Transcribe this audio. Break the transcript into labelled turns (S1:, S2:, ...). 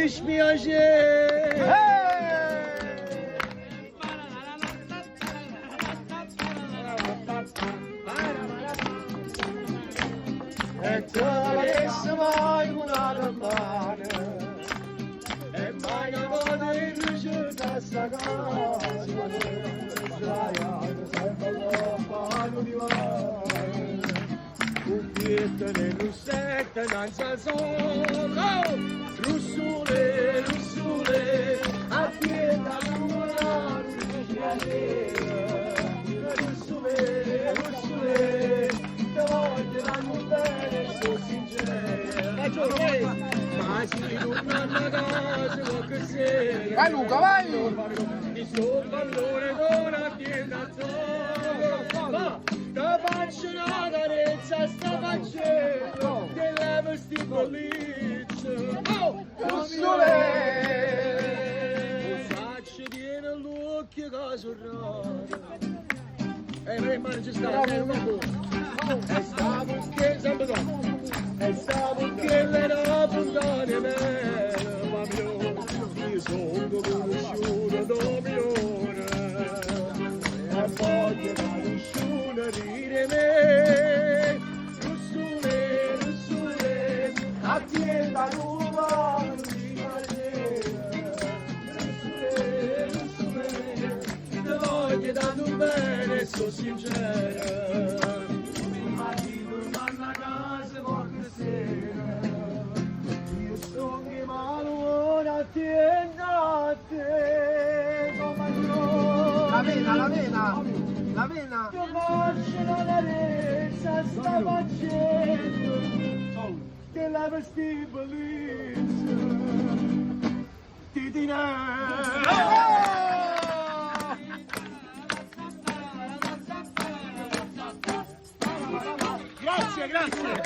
S1: dispiacere. E te avessi mai una campana e mai una volta in luce da sta casa sempre lontano di mare un pietto nel russetto danza solo russule, russule a pietà tua russule, russule te voglio danno bene sto sincero ma si non una cosa che sei
S2: Vai Luca, vai!
S1: di sto pallone con la piena zona sta faccia una carezza sta facendo che leva sti bollicci
S2: Russule!
S1: faccia tiene l'occhio che sorride ehi ma non ci sta e stavo che sempre e stavo che le no puntane me io sono conosciuto domione e voglio conosciuto dire me russule, russule a pietà nuova di russule, russule te voglio tanto bene sto sincero ma ti torno a casa qualche sera io sto che malora a te come io
S2: La vena, la vena! La vena!
S1: ti faccio la carezza sta facendo che la vestibolizza ti dirà grazie, grazie!